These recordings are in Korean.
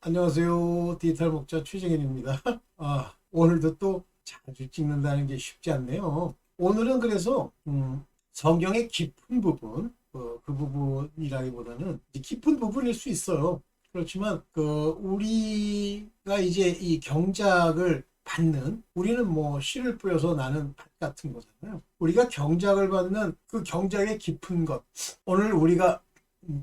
안녕하세요. 디지털 목자 최정현입니다. 오늘도 또 자주 찍는다는 게 쉽지 않네요. 오늘은 그래서 성경의 깊은 부분, 그 부분이라기보다는 이제 깊은 부분일 수 있어요. 그렇지만 우리가 이제 이 경작을 받는, 우리는 뭐 씨를 뿌려서 나는 밭 같은 거잖아요. 우리가 경작을 받는 그 경작의 깊은 것, 오늘 우리가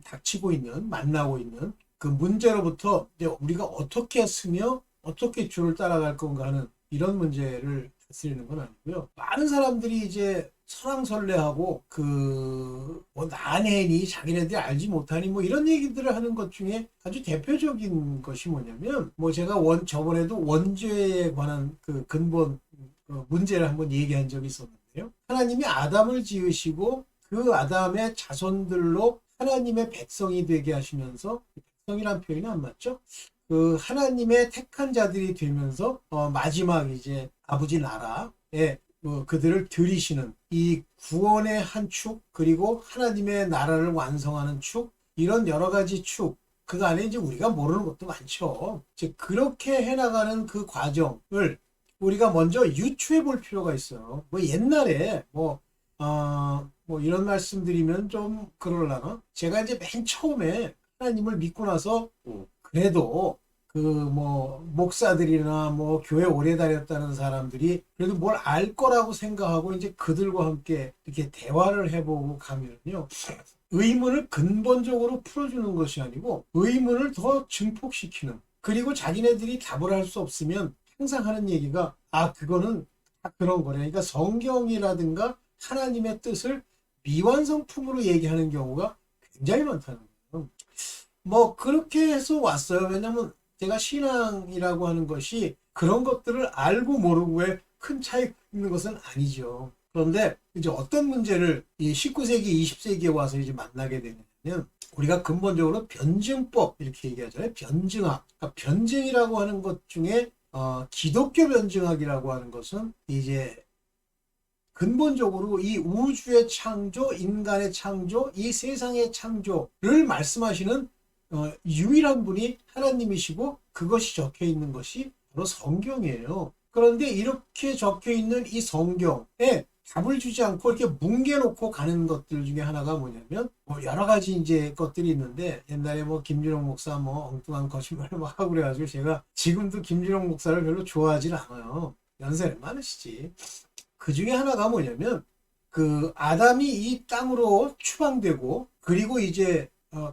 닥치고 있는, 만나고 있는 그 문제로부터 이제 우리가 어떻게 쓰며 어떻게 줄을 따라갈 건가 하는 이런 문제를 다스리는 건 아니고요. 많은 사람들이 이제 설왕설래하고 뭐 난해니 자기네들이 알지 못하니 뭐 이런 얘기들을 하는 것 중에 아주 대표적인 것이 뭐냐면, 뭐 제가 저번에도 원죄에 관한 그 근본 문제를 한번 얘기한 적이 있었는데요. 하나님이 아담을 지으시고 그 아담의 자손들로 하나님의 백성이 되게 하시면서, 백성이란 표현이 안 맞죠? 그 하나님의 택한 자들이 되면서 마지막 이제 아버지 나라에 그들을 들이시는 이 구원의 한 축, 그리고 하나님의 나라를 완성하는 축, 이런 여러 가지 축, 그 안에 이제 우리가 모르는 것도 많죠. 즉 그렇게 해나가는 그 과정을 우리가 먼저 유추해 볼 필요가 있어요. 뭐 옛날에 뭐 이런 말씀드리면 좀 그럴라나? 제가 이제 맨 처음에 하나님을 믿고 나서 그래도 그 뭐 목사들이나 뭐 교회 오래 다녔다는 사람들이 그래도 뭘 알 거라고 생각하고 이제 그들과 함께 이렇게 대화를 해보고 가면요, 의문을 근본적으로 풀어주는 것이 아니고 의문을 더 증폭시키는, 그리고 자기네들이 답을 할 수 없으면 항상 하는 얘기가 그거는 다 그런 거래. 그러니까 성경이라든가 하나님의 뜻을 미완성품으로 얘기하는 경우가 굉장히 많다는 거예요. 뭐 그렇게 해서 왔어요. 왜냐면 제가 신앙이라고 하는 것이 그런 것들을 알고 모르고의 큰 차이 있는 것은 아니죠. 그런데 이제 어떤 문제를 이 19세기, 20세기에 와서 이제 만나게 되냐면, 우리가 근본적으로 변증법 이렇게 얘기하잖아요. 변증학. 그러니까 변증이라고 하는 것 중에 기독교 변증학이라고 하는 것은 이제 근본적으로 이 우주의 창조, 인간의 창조, 이 세상의 창조를 말씀하시는 유일한 분이 하나님이시고, 그것이 적혀 있는 것이 바로 성경이에요. 그런데 이렇게 적혀 있는 이 성경에 답을 주지 않고 이렇게 뭉개놓고 가는 것들 중에 하나가 뭐냐면, 뭐 여러 가지 이제 것들이 있는데, 옛날에 뭐 김준영 목사 뭐 엉뚱한 거짓말을 막 하고 그래가지고 제가 지금도 김준영 목사를 별로 좋아하지 않아요. 연세는 많으시지. 그 중에 하나가 뭐냐면, 그 아담이 이 땅으로 추방되고, 그리고 이제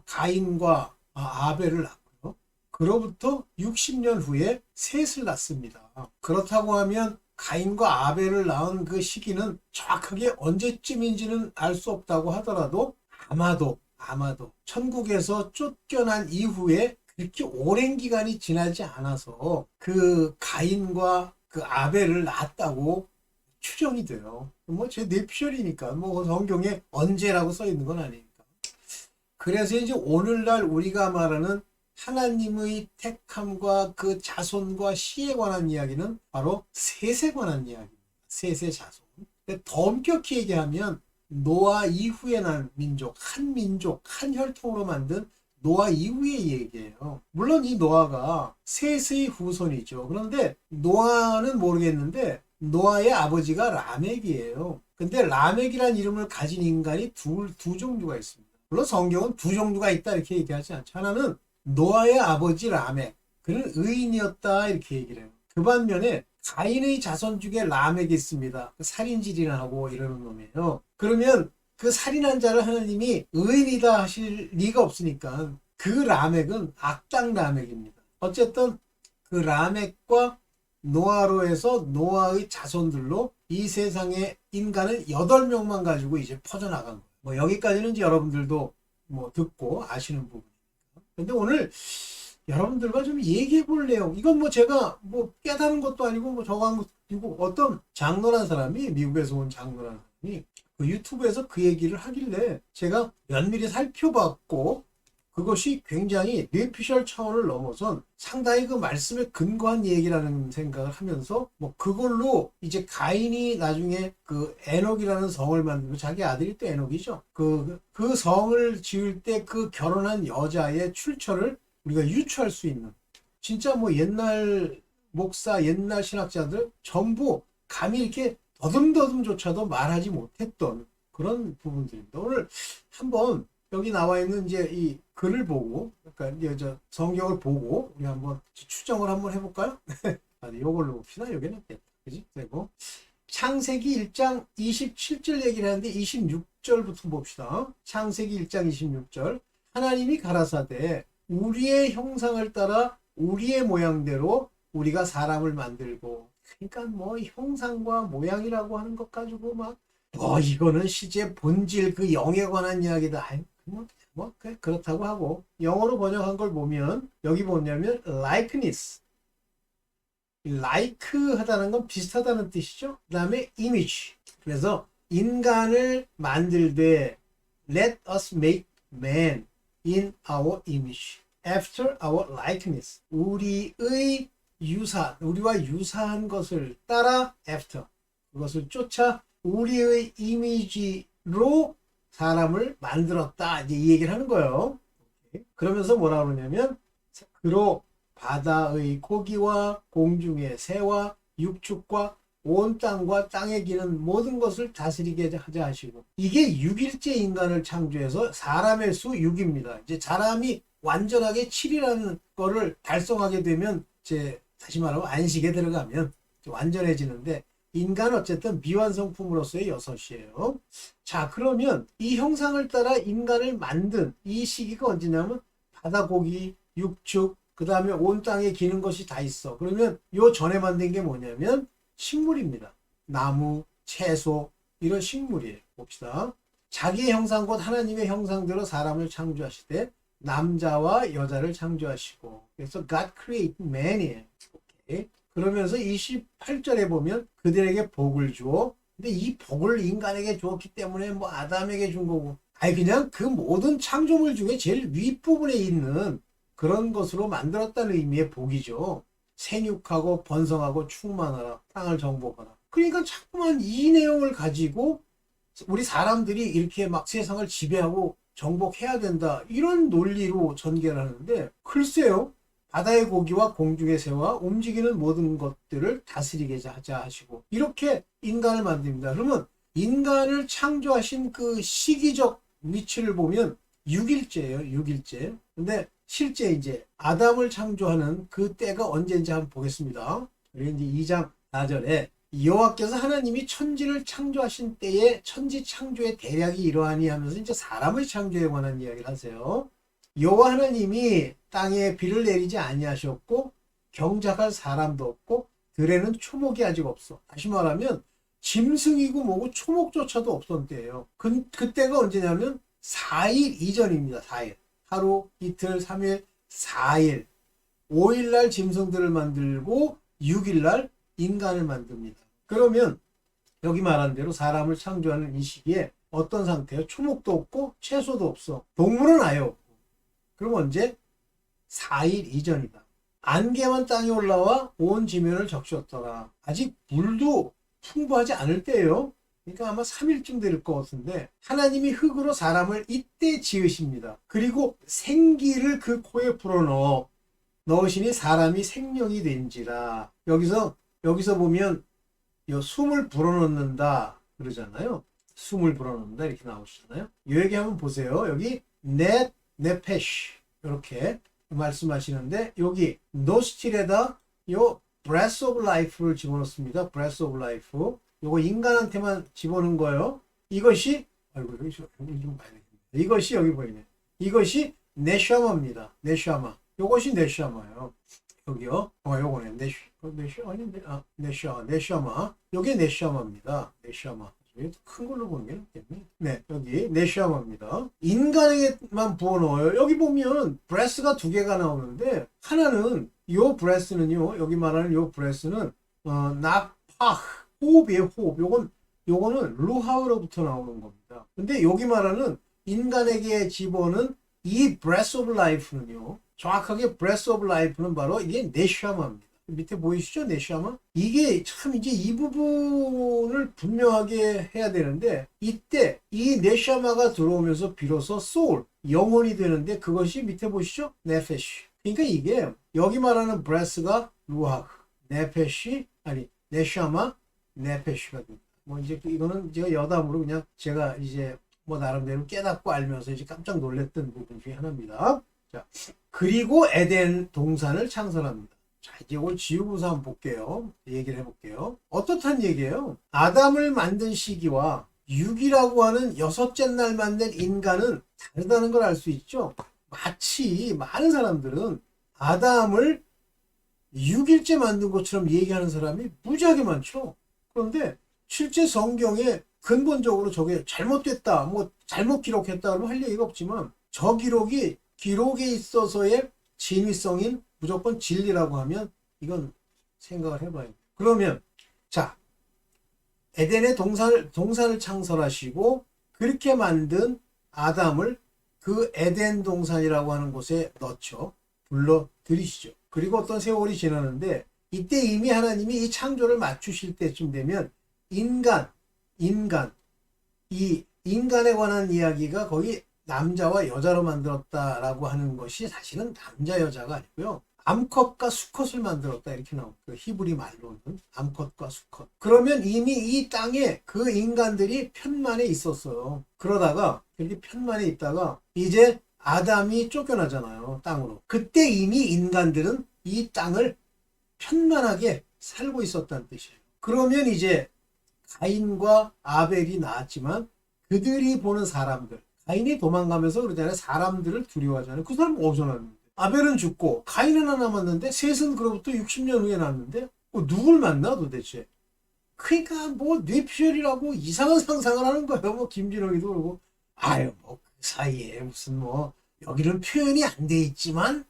가인과 아벨을 낳고요. 그로부터 60년 후에 셋을 낳습니다. 그렇다고 하면 가인과 아벨을 낳은 그 시기는 정확하게 언제쯤인지는 알 수 없다고 하더라도, 아마도 천국에서 쫓겨난 이후에 그렇게 오랜 기간이 지나지 않아서 그 가인과 그 아벨을 낳았다고 추정이 돼요. 뭐 제 뇌피셜이니까 뭐 성경에 언제라고 써 있는 건 아니니까. 그래서 이제 오늘날 우리가 말하는 하나님의 택함과 그 자손과 씨에 관한 이야기는 바로 셋에 관한 이야기입니다. 셋의 자손. 더 엄격히 얘기하면 노아 이후에 난 민족, 한 혈통으로 만든 노아 이후의 얘기예요. 물론 이 노아가 셋의 후손이죠. 그런데 노아는 모르겠는데 노아의 아버지가 라멕이에요. 근데 라멕이라는 이름을 가진 인간이 두 종류가 있습니다. 물론 성경은 두 종류가 있다 이렇게 얘기하지 않죠. 하나는 노아의 아버지 라멕, 그는 의인이었다 이렇게 얘기를 해요. 그 반면에 가인의 자손 중에 라멕이 있습니다. 살인질이나 하고 이러는 놈이에요. 그러면 그 살인한 자를 하나님이 의인이다 하실 리가 없으니까 그 라멕은 악당 라멕입니다. 어쨌든 그 라멕과 노아로 해서 노아의 자손들로 이 세상의 인간은 8명만 가지고 이제 퍼져나간 거예요. 뭐 여기까지는 이제 여러분들도 뭐 듣고 아시는 부분입니다. 근데 오늘 여러분들과 좀 얘기해 볼 내용, 이건 뭐 제가 뭐 깨달은 것도 아니고 뭐 적은 것도 아니고, 어떤 장로란 사람이, 미국에서 온 장로란 사람이 그 유튜브에서 그 얘기를 하길래 제가 면밀히 살펴봤고, 그것이 굉장히 뇌피셜 차원을 넘어선 상당히 그 말씀에 근거한 얘기라는 생각을 하면서, 뭐 그걸로 이제 가인이 나중에 그 에녹이라는 성을 만들고, 자기 아들이 또 에녹이죠. 그 성을 지을 때 그 결혼한 여자의 출처를 우리가 유추할 수 있는 진짜 뭐 옛날 목사, 옛날 신학자들 전부 감히 이렇게 더듬더듬조차도 말하지 못했던 그런 부분들입니다. 오늘 한번 여기 나와 있는 이제 이 글을 보고, 그러니까 이제 저 성경을 보고 우리 한번 추정을 한번 해볼까요? 아, 요걸로 봅시다. 요게 낫겠다. 그지? 그리고 창세기 1장 27절 얘기를 하는데 26절부터 봅시다. 창세기 1장 26절. 하나님이 가라사대 우리의 형상을 따라 우리의 모양대로 우리가 사람을 만들고. 그러니까 뭐 형상과 모양이라고 하는 것 가지고 막 이거는 시제 본질 그 영에 관한 이야기다. 그렇다고 하고 영어로 번역한 걸 보면 여기 뭐냐면 likeness, like 하다는 건 비슷하다는 뜻이죠. 그 다음에 image. 그래서 인간을 만들되 let us make man in our image after our likeness. 우리의 유사, 우리와 유사한 것을 따라 after, 그것을 쫓아 우리의 이미지로 사람을 만들었다. 이제 이 얘기를 하는 거예요. 그러면서 뭐라 그러냐면 그로 바다의 고기와 공중의 새와 육축과 온 땅과 땅에 기는 모든 것을 다스리게 하자 하시고. 이게 6일째 인간을 창조해서 사람의 수 6입니다. 이제 사람이 완전하게 7이라는 거를 달성하게 되면 이제 다시 말하면 안식에 들어가면 완전해지는데 인간은 어쨌든 미완성품으로서의 6이에요. 자, 그러면 이 형상을 따라 인간을 만든 이 시기가 언제냐면 바다 고기, 육축, 그 다음에 온 땅에 기는 것이 다 있어. 그러면 요 전에 만든 게 뭐냐면 식물입니다. 나무, 채소, 이런 식물이에요. 봅시다. 자기의 형상 곧 하나님의 형상대로 사람을 창조하시되 남자와 여자를 창조하시고. 그래서 God created man이에요. 오케이. 그러면서 28절에 보면 그들에게 복을 주어. 근데 이 복을 인간에게 주었기 때문에 뭐 아담에게 준 거고. 아니 그냥 그 모든 창조물 중에 제일 윗부분에 있는 그런 것으로 만들었다는 의미의 복이죠. 생육하고 번성하고 충만하라. 땅을 정복하라. 그러니까 자꾸만 이 내용을 가지고 우리 사람들이 이렇게 막 세상을 지배하고 정복해야 된다. 이런 논리로 전개를 하는데 글쎄요. 바다의 고기와 공중의 새와 움직이는 모든 것들을 다스리게 하자 하시고 이렇게 인간을 만듭니다. 그러면 인간을 창조하신 그 시기적 위치를 보면 6일째예요. 6일째. 근데 실제 이제 아담을 창조하는 그 때가 언제인지 한번 보겠습니다. 그리고 이제 2장 4절에 여호와께서 하나님이 천지를 창조하신 때에 천지 창조의 대략이 이러하니 하면서 이제 사람의 창조에 관한 이야기를 하세요. 여호와 하나님이 땅에 비를 내리지 아니하셨고 경작할 사람도 없고 들에는 초목이 아직 없어. 다시 말하면 짐승이고 뭐고 초목조차도 없던 때예요. 그때가 언제냐면 4일 이전입니다. 4일. 하루, 이틀, 3일, 4일. 5일날 짐승들을 만들고 6일날 인간을 만듭니다. 그러면 여기 말한 대로 사람을 창조하는 이 시기에 어떤 상태예요? 초목도 없고 채소도 없어. 동물은 아예 없고. 그럼 언제? 4일 이전이다. 안개만 땅에 올라와 온 지면을 적셨더라. 아직 물도 풍부하지 않을 때예요. 그러니까 아마 3일쯤 될 것 같은데 하나님이 흙으로 사람을 이때 지으십니다. 그리고 생기를 그 코에 불어넣어 넣으시니 사람이 생명이 된지라. 여기서 보면 요 숨을 불어넣는다 그러잖아요. 숨을 불어넣는다 이렇게 나오시잖아요. 이 얘기 한번 보세요. 여기 네페쉬 이렇게 말씀하시는데 여기 노스틸에다 요 breath of life를 집어넣습니다. breath of life. 요거 인간한테만 집어넣은 거예요. 이것이 이것이 여기 보이네. 이것이 네샤마입니다. 네샤마. 요것이 네샤마예요. 여기요. 요거네. 네샤마. 요게 네샤마입니다. 네샤마. 큰 걸로 보는 게 낫겠네. 네, 여기 네샤마입니다. 인간에게만 부어넣어요. 여기 보면 브레스가 2개가 나오는데 하나는 요 브레스는요. 여기 말하는 요 브레스는 낙파흐 호흡이에요. 호흡. 요거는 루하우로부터 나오는 겁니다. 근데 여기 말하는 인간에게 집어는 이 breath of life는요. 정확하게 breath of life는 바로 이게 네샤마입니다. 밑에 보이시죠? 네샤마? 이게 참 이제 이 부분을 분명하게 해야 되는데 이때 이 네샤마가 들어오면서 비로소 soul, 영혼이 되는데 그것이 밑에 보시죠? 네페쉬. 그러니까 이게 여기 말하는 브레스가 루아흐, 네페시 아니 네샤마, 네페시가 됩니다. 뭐 이제 이거는 제가 여담으로 그냥 제가 이제 뭐 나름대로 깨닫고 알면서 이제 깜짝 놀랐던 부분 중에 하나입니다. 자, 그리고 에덴 동산을 창설합니다. 자, 이제 오늘 지우고서 한번 볼게요. 얘기를 해볼게요. 어떻단 얘기예요? 아담을 만든 시기와 6이라고 하는 여섯째 날 만든 인간은 다르다는 걸 알 수 있죠. 마치 많은 사람들은 아담을 6일째 만든 것처럼 얘기하는 사람이 무지하게 많죠. 그런데 실제 성경에 근본적으로 저게 잘못됐다, 뭐 잘못 기록했다 그러면 할 얘기가 없지만 저 기록이 기록에 있어서의 진위성인 무조건 진리라고 하면 이건 생각을 해봐요. 그러면 자, 에덴의 동산을 창설하시고 그렇게 만든 아담을 그 에덴 동산이라고 하는 곳에 넣죠. 불러들이시죠. 그리고 어떤 세월이 지나는데 이때 이미 하나님이 이 창조를 맞추실 때쯤 되면 이 인간에 관한 이야기가 거의 남자와 여자로 만들었다라고 하는 것이 사실은 남자 여자가 아니고요. 암컷과 수컷을 만들었다 이렇게 나옵니다. 그 히브리 말로는 암컷과 수컷. 그러면 이미 이 땅에 그 인간들이 편만에 있었어요. 그러다가 이렇게 편만에 있다가 이제 아담이 쫓겨나잖아요. 땅으로. 그때 이미 인간들은 이 땅을 편만하게 살고 있었다는 뜻이에요. 그러면 이제 가인과 아벨이 나왔지만 그들이 보는 사람들, 가인이 도망가면서 그러잖아요. 사람들을 두려워하잖아요. 그 사람은 어디서 났는데? 아벨은 죽고 가인은 하나 남았는데 셋은 그로부터 60년 후에 났는데 누굴 만나 도대체? 그러니까 뭐 뇌피셜이라고 이상한 상상을 하는 거예요. 뭐 김진영이도 그러고 아유 뭐 그 사이에 무슨 뭐 여기는 표현이 안 돼 있지만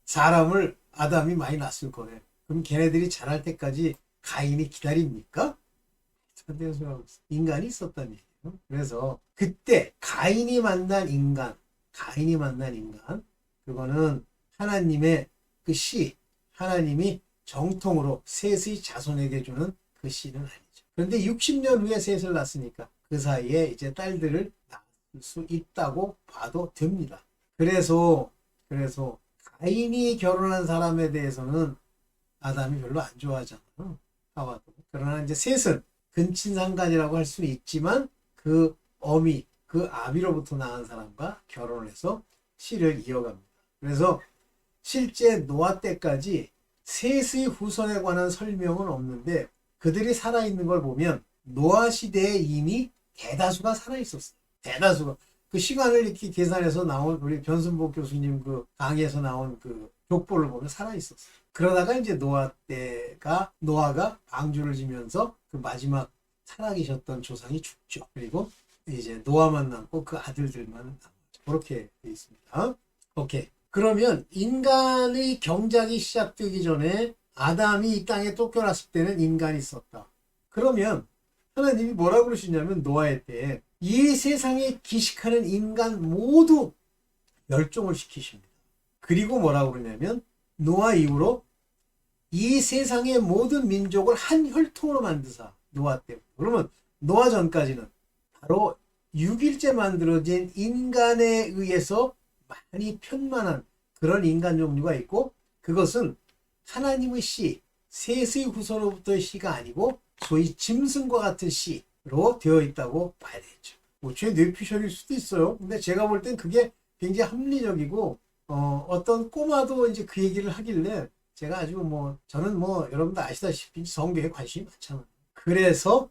사람을 아담이 많이 낳았을 거래. 그럼 걔네들이 자랄 때까지 가인이 기다립니까? 인간이 있었다는 얘기예요. 그래서 그때 가인이 만난 인간, 그거는 하나님의 그 씨, 하나님이 정통으로 셋의 자손에게 주는 그 씨는 아니죠. 그런데 60년 후에 셋을 낳았으니까 그 사이에 이제 딸들을 낳을 수 있다고 봐도 됩니다. 그래서 가인이 결혼한 사람에 대해서는 아담이 별로 안 좋아하잖아요. 하와도. 그러나 이제 셋은 근친상간이라고 할 수는 있지만 그 어미, 그 아비로부터 낳은 사람과 결혼을 해서 씨를 이어갑니다. 그래서 실제 노아 때까지 셋의 후손에 관한 설명은 없는데 그들이 살아있는 걸 보면 노아 시대에 이미 대다수가 살아있었어요. 대다수가. 그 시간을 이렇게 계산해서 나온 우리 변순복 교수님 그 강의에서 나온 그 족보를 보면 살아있었어요. 그러다가 이제 노아가 방주를 지면서 그 마지막 살아계셨던 조상이 죽죠. 그리고 이제 노아만 남고 그 아들들만 남죠. 그렇게 돼 있습니다. 오케이. 그러면 인간의 경작이 시작되기 전에 아담이 이 땅에 쫓겨났을 때는 인간이 있었다. 그러면 하나님이 뭐라고 그러시냐면 노아의 때에 이 세상에 기식하는 인간 모두 멸종을 시키십니다. 그리고 뭐라고 그러냐면 노아 이후로 이 세상의 모든 민족을 한 혈통으로 만드사. 노아 때. 그러면 노아 전까지는 바로 6일째 만들어진 인간에 의해서 많이 편만한 그런 인간 종류가 있고 그것은 하나님의 씨, 셋의 후손으로부터의 씨가 아니고 소위 짐승과 같은 씨로 되어 있다고 봐야 되죠. 뭐 제 뇌피셜일 수도 있어요. 근데 제가 볼 땐 그게 굉장히 합리적이고 어떤 꼬마도 이제 그 얘기를 하길래 제가 아주 뭐 저는 뭐 여러분도 아시다시피 성경에 관심이 많잖아요. 그래서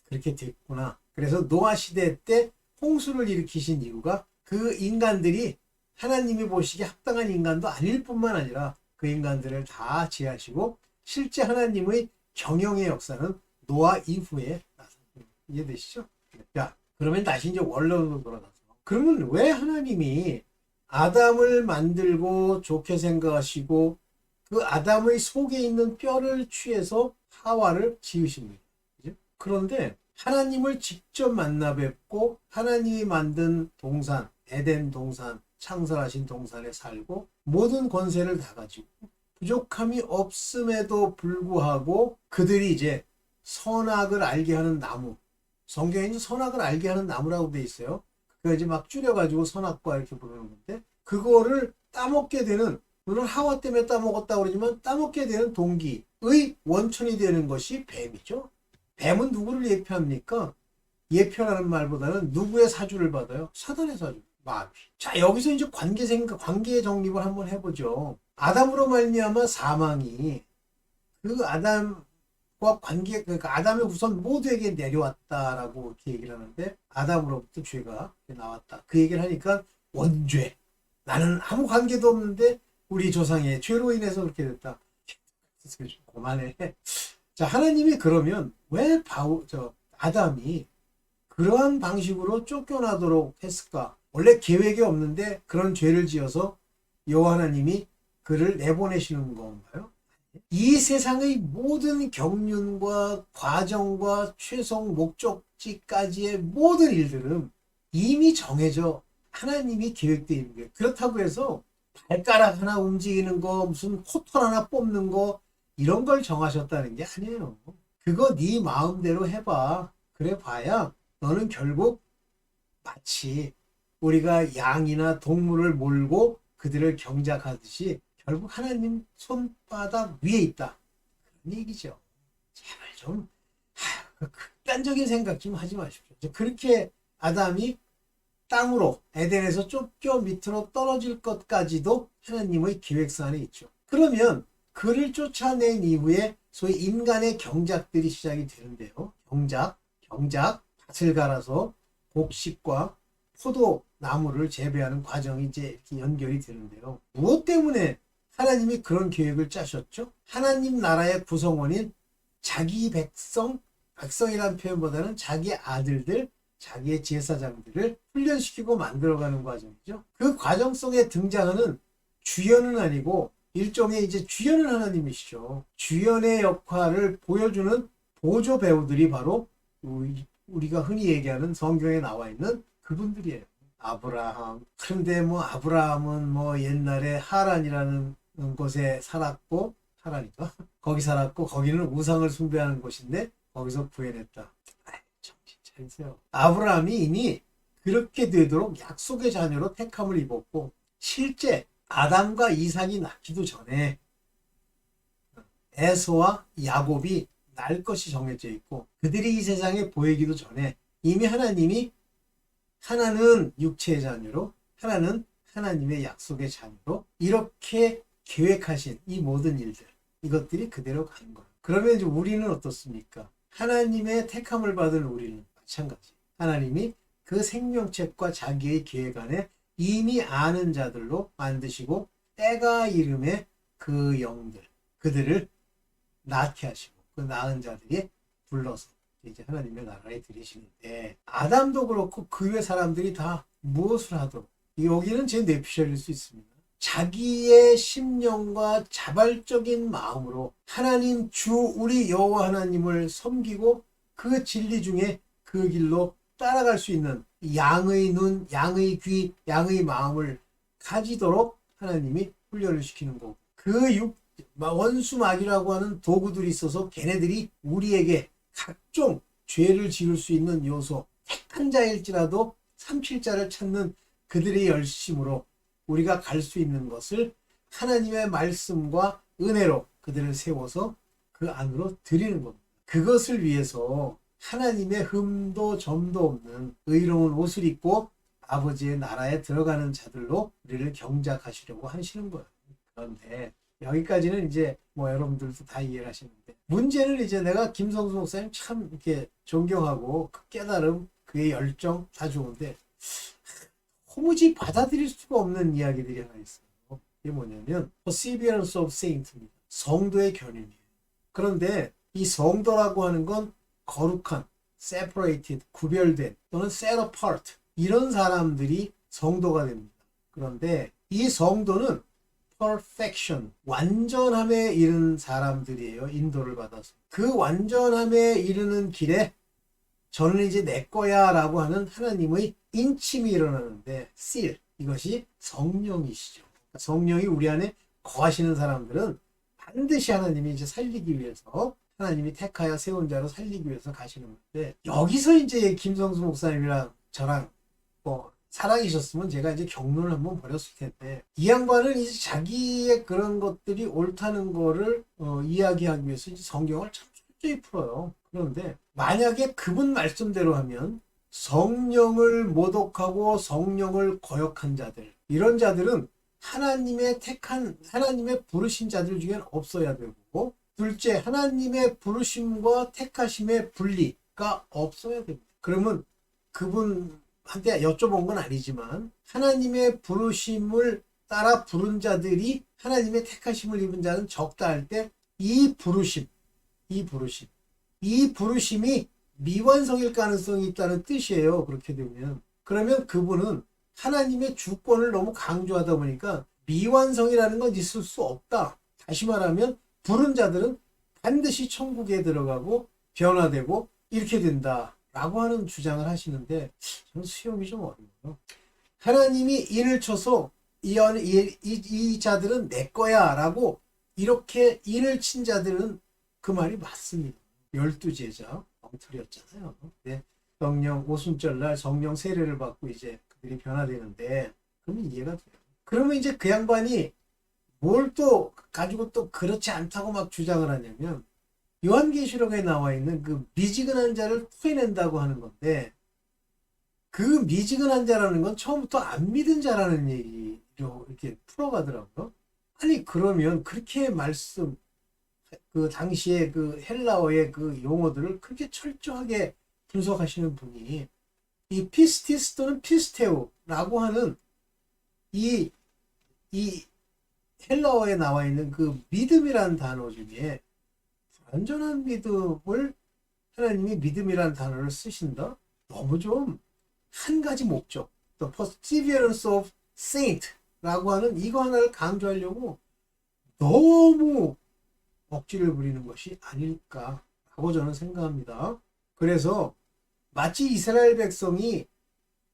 그렇게 됐구나. 그래서 노아 시대 때 홍수를 일으키신 이유가 그 인간들이 하나님이 보시기에 합당한 인간도 아닐 뿐만 아니라 그 인간들을 다 지하시고 실제 하나님의 경영의 역사는 노아 이후에 나섭니다. 이해되시죠? 자, 그러면 다시 이제 원론으로 돌아가서 그러면 왜 하나님이 아담을 만들고 좋게 생각하시고 그 아담의 속에 있는 뼈를 취해서 하와를 지으십니다. 그죠? 그런데 하나님을 직접 만나 뵙고 하나님이 만든 동산, 에덴 동산, 창설하신 동산에 살고 모든 권세를 다 가지고 부족함이 없음에도 불구하고 그들이 이제 선악을 알게 하는 나무, 성경에는 선악을 알게 하는 나무라고 돼 있어요. 그거 이제 막 줄여가지고 선악과 이렇게 부르는 건데 그거를 따먹게 되는, 물론 하와 때문에 따먹었다고 그러지만 따먹게 되는 동기의 원천이 되는 것이 뱀이죠. 뱀은 누구를 예표합니까? 예표라는 말보다는 누구의 사주를 받아요? 사단의 사주. 마귀. 자, 여기서 이제 관계 정립을 한번 해보죠. 아담으로 말미암아 사망이 그 아담과 그러니까 아담의 후손 모두에게 내려왔다라고 이렇게 얘기를 하는데, 아담으로부터 죄가 나왔다. 그 얘기를 하니까 원죄. 나는 아무 관계도 없는데 우리 조상의 죄로 인해서 그렇게 됐다. 그만해. 자, 하나님이 그러면 왜 아담이 그러한 방식으로 쫓겨나도록 했을까? 원래 계획이 없는데 그런 죄를 지어서 여호와 하나님이 그를 내보내시는 건가요? 이 세상의 모든 경륜과 과정과 최종 목적지까지의 모든 일들은 이미 정해져 하나님이 계획되어 있는 거예요. 그렇다고 해서 발가락 하나 움직이는 거, 무슨 코털 하나 뽑는 거, 이런 걸 정하셨다는 게 아니에요. 그거 네 마음대로 해봐. 그래 봐야 너는 결국 마치 우리가 양이나 동물을 몰고 그들을 경작하듯이 결국 하나님 손바닥 위에 있다. 그런 얘기죠. 제발 좀 극단적인 생각 좀 하지 마십시오. 그렇게 아담이 땅으로 에덴에서 쫓겨 밑으로 떨어질 것까지도 하나님의 계획서 안에 있죠. 그러면 그를 쫓아낸 이후에 소위 인간의 경작들이 시작이 되는데요. 경작, 밭을 갈아서 곡식과 포도나무를 재배하는 과정이 이제 이렇게 연결이 되는데요. 무엇 때문에 하나님이 그런 계획을 짜셨죠? 하나님 나라의 구성원인 자기 백성이라는 표현보다는 자기 아들들, 자기의 제사장들을 훈련시키고 만들어가는 과정이죠. 그 과정 속에 등장하는 주연은 아니고 일종의 이제 주연은 하나님이시죠. 주연의 역할을 보여주는 보조 배우들이 바로 우리가 흔히 얘기하는 성경에 나와 있는 그분들이에요. 아브라함. 그런데 아브라함은 옛날에 하란이라는 곳에 살았고, 하란인가? 거기 살았고, 거기는 우상을 숭배하는 곳인데 거기서 구해냈다. 정신 차리세요. 아브라함이 이미 그렇게 되도록 약속의 자녀로 택함을 입었고, 실제 아담과 이삭이 낳기도 전에 에서와 야곱이 날 것이 정해져 있고, 그들이 이 세상에 보이기도 전에 이미 하나님이 하나는 육체의 자녀로, 하나는 하나님의 약속의 자녀로 이렇게 계획하신 이 모든 일들, 이것들이 그대로 가는 거예요. 그러면 이제 우리는 어떻습니까? 하나님의 택함을 받은 우리는 마찬가지. 하나님이 그 생명책과 자기의 계획 안에 이미 아는 자들로 만드시고, 때가 이름에 그 영들, 그들을 낳게 하시고 그 낳은 자들이 불러서 이제 하나님의 나라에 들이시는데, 아담도 그렇고 그 외 사람들이 다 무엇을 하도록, 여기는 제 뇌피셜일 수 있습니다. 자기의 심령과 자발적인 마음으로 하나님 우리 여호와 하나님을 섬기고 그 진리 중에 그 길로 따라갈 수 있는 양의 눈, 양의 귀, 양의 마음을 가지도록 하나님이 훈련을 시키는 거고, 원수마귀라고 하는 도구들이 있어서 걔네들이 우리에게 각종 죄를 지을 수 있는 요소, 택한 자일지라도 삼킬자를 찾는 그들의 열심으로 우리가 갈 수 있는 것을 하나님의 말씀과 은혜로 그들을 세워서 그 안으로 들이는 겁니다. 그것을 위해서 하나님의 흠도 점도 없는 의로운 옷을 입고 아버지의 나라에 들어가는 자들로 우리를 경작하시려고 하시는 거예요. 그런데 여기까지는 이제 여러분들도 다 이해를 하시는데, 문제는 이제 내가 김성수 목사님 참 이렇게 존경하고 그 깨달음, 그의 열정 다 좋은데 도무지 받아들일 수가 없는 이야기들이 하나 있어요. 이게 뭐냐면 Perseverance of Saints입니다. 성도의 견인이에요. 그런데 이 성도라고 하는 건 거룩한, separated, 구별된 또는 set apart, 이런 사람들이 성도가 됩니다. 그런데 이 성도는 perfection, 완전함에 이르는 사람들이에요. 인도를 받아서. 그 완전함에 이르는 길에 저는 이제 내 거야 라고 하는 하나님의 인침이 일어나는데, seal, 이것이 성령이시죠. 성령이 우리 안에 거하시는 사람들은 반드시 하나님이 이제 살리기 위해서, 하나님이 택하여 세운 자로 살리기 위해서 가시는 건데, 여기서 이제 김성수 목사님이랑 저랑 살아계셨으면 제가 이제 경륜을 한번 벌였을 텐데, 이 양반은 이제 자기의 그런 것들이 옳다는 거를 이야기하기 위해서 이제 성경을 참 철저히 풀어요. 그런데 만약에 그분 말씀대로 하면 성령을 모독하고 성령을 거역한 자들, 이런 자들은 하나님의 택한, 하나님의 부르신 자들 중엔 없어야 되고, 둘째, 하나님의 부르심과 택하심의 분리가 없어야 됩니다. 그러면 그분한테 여쭤본 건 아니지만 하나님의 부르심을 따라 부른 자들이 하나님의 택하심을 입은 자는 적다 할 때 이 부르심, 이 부르심이 미완성일 가능성이 있다는 뜻이에요. 그렇게 되면. 그러면 그분은 하나님의 주권을 너무 강조하다 보니까 미완성이라는 건 있을 수 없다. 다시 말하면 부른 자들은 반드시 천국에 들어가고 변화되고 이렇게 된다라고 하는 주장을 하시는데 저는 수용이 좀 어려워요. 하나님이 인을 쳐서 이 자들은 내 거야 라고 이렇게 인을 친 자들은 그 말이 맞습니다. 12제자 엉터리였잖아요. 네. 성령 오순절날 성령 세례를 받고 이제 그들이 변화되는데 그러면 이해가 돼요. 그러면 이제 그 양반이 뭘 또 가지고 또 그렇지 않다고 막 주장을 하냐면 요한계시록에 나와 있는 그 미지근한 자를 토해낸다고 하는 건데 그 미지근한 자라는 건 처음부터 안 믿은 자라는 얘기로 이렇게 풀어가더라고요. 아니 그러면 그렇게 말씀 그 당시에 그 헬라어의 그 용어들을 그렇게 철저하게 분석하시는 분이 이 피스티스 또는 피스테오라고 하는 이 헬라어에 나와 있는 그 믿음이라는 단어 중에 완전한 믿음을 하나님이 믿음이라는 단어를 쓰신다? 너무 좀 한 가지 목적, The Perseverance of Saint라고 하는 이거 하나를 강조하려고 너무 억지를 부리는 것이 아닐까라고 저는 생각합니다. 그래서 마치 이스라엘 백성이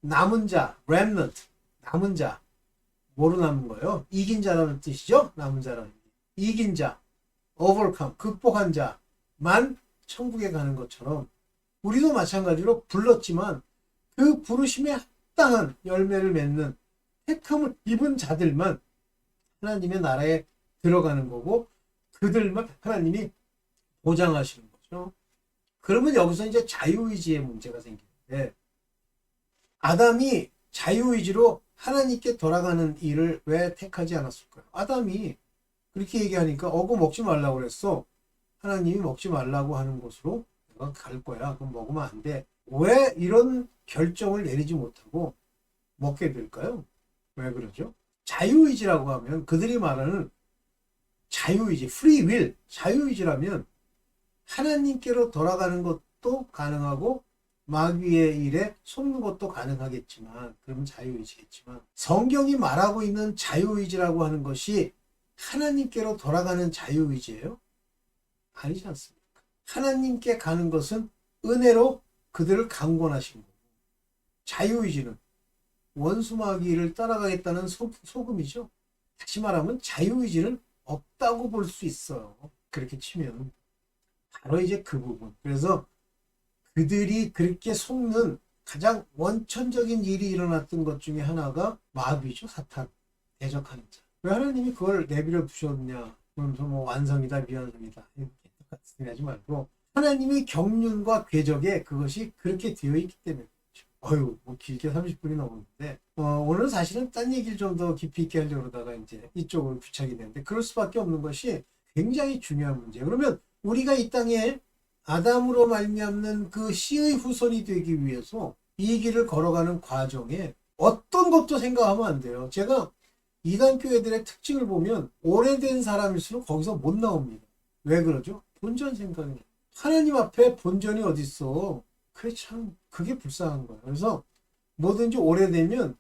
남은 자, remnant, 남은 자, 뭐로 남은 거예요? 이긴 자라는 뜻이죠? 남은 자라는 이긴 자, overcome, 극복한 자만 천국에 가는 것처럼 우리도 마찬가지로 불렀지만 그 부르심에 합당한 열매를 맺는 택함을 입은 자들만 하나님의 나라에 들어가는 거고 그들만 하나님이 보장하시는 거죠. 그러면 여기서 이제 자유의지의 문제가 생기는데 아담이 자유의지로 하나님께 돌아가는 일을 왜 택하지 않았을까요? 아담이 그렇게 얘기하니까 그거 먹지 말라고 그랬어. 하나님이 먹지 말라고 하는 곳으로 내가 갈 거야. 그럼 먹으면 안 돼. 왜 이런 결정을 내리지 못하고 먹게 될까요? 왜 그러죠? 자유의지라고 하면 그들이 말하는 자유의지, free will, 자유의지라면 하나님께로 돌아가는 것도 가능하고 마귀의 일에 속는 것도 가능하겠지만 그러면 자유의지겠지만 성경이 말하고 있는 자유의지라고 하는 것이 하나님께로 돌아가는 자유의지예요? 아니지 않습니까? 하나님께 가는 것은 은혜로 그들을 강권하신 거고 자유의지는 원수마귀를 따라가겠다는 소금이죠. 다시 말하면 자유의지는 없다고 볼 수 있어요. 그렇게 치면 바로 이제 그 부분. 그래서 그들이 그렇게 속는 가장 원천적인 일이 일어났던 것 중에 하나가 마귀죠. 사탄. 대적하는 자. 왜 하나님이 그걸 내버려 두셨냐. 그러면서 뭐 완성이다 미완성이다 이렇게 똑같은 소리 하지 말고 하나님의 경륜과 궤적에 그것이 그렇게 되어 있기 때문에 그렇죠. 뭐 길게 30분이 넘었는데 오늘 사실은 딴 얘기를 좀 더 깊이 있게 하려고 그러다가 이제 이쪽으로 부착이 되는데 그럴 수밖에 없는 것이 굉장히 중요한 문제. 그러면 우리가 이 땅에 아담으로 말미암는 그 씨의 후손이 되기 위해서 이 길을 걸어가는 과정에 어떤 것도 생각하면 안 돼요. 제가 이단 교회들의 특징을 보면 오래된 사람일수록 거기서 못 나옵니다. 왜 그러죠? 본전 생각이. 하나님 앞에 본전이 어디 있어? 그게 참 그게 불쌍한 거예요. 그래서 뭐든지 오래되면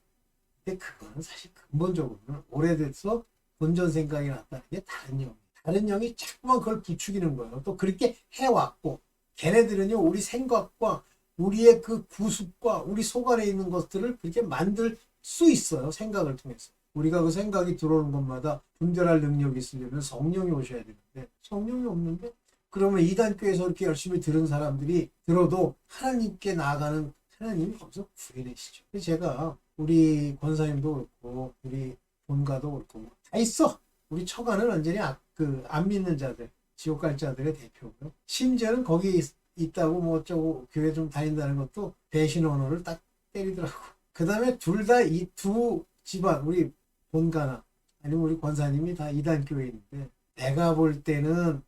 근데 그거는 사실 근본적으로는 오래돼서 본전 생각이 났다는 게 다른 영. 다른 영이 자꾸만 그걸 부추기는 거예요. 또 그렇게 해왔고 걔네들은요 우리 생각과 우리의 그 구습과 우리 속 안에 있는 것들을 그렇게 만들 수 있어요. 생각을 통해서. 우리가 그 생각이 들어오는 것마다 분별할 능력이 있으려면 성령이 오셔야 되는데 성령이 없는데 그러면 이단교에서 이렇게 열심히 들은 사람들이 들어도 하나님께 나아가는 하나님이 거기서 구해내시죠. 제가 우리 권사님도 그렇고 우리 본가도 그렇고 다 있어. 우리 처가는 완전히 안 믿는 자들, 지옥 갈 자들의 대표고요. 심지어는 거기 있다고 뭐 어쩌고 교회 좀 다닌다는 것도 배신 언어를 딱 때리더라고. 그 다음에 둘 다 이 두 집안, 우리 본가나 아니면 우리 권사님이 다 이단 교회인데, 내가 볼 때는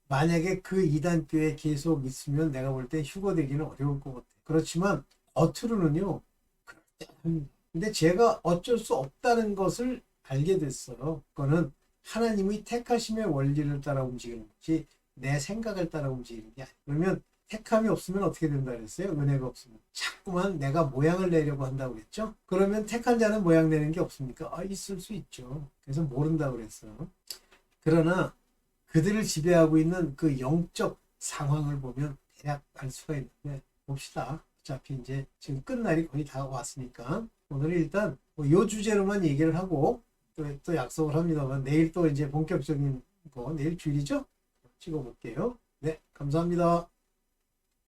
만약에 그 이단 교회에 계속 있으면 내가 볼 때 휴거되기는 어려울 것 같아. 그렇지만 겉으로는요 그럴듯합니다. 근데 제가 어쩔 수 없다는 것을 알게 됐어요. 그거는 하나님의 택하심의 원리를 따라 움직이는 것이 내 생각을 따라 움직이는 게 아니에요. 그러면 택함이 없으면 어떻게 된다 그랬어요? 은혜가 없으면 자꾸만 내가 모양을 내려고 한다고 그랬죠. 그러면 택한 자는 모양 내는 게 없습니까? 있을 수 있죠. 그래서 모른다고 그랬어요. 그러나 그들을 지배하고 있는 그 영적 상황을 보면 대략 알 수가 있는데, 봅시다. 어차피 이제 지금 끝날이 거의 다 왔으니까 오늘은 일단 요 주제로만 얘기를 하고 또 약속을 합니다만, 내일 또 이제 본격적인 거, 내일 주일이죠? 찍어볼게요. 네, 감사합니다.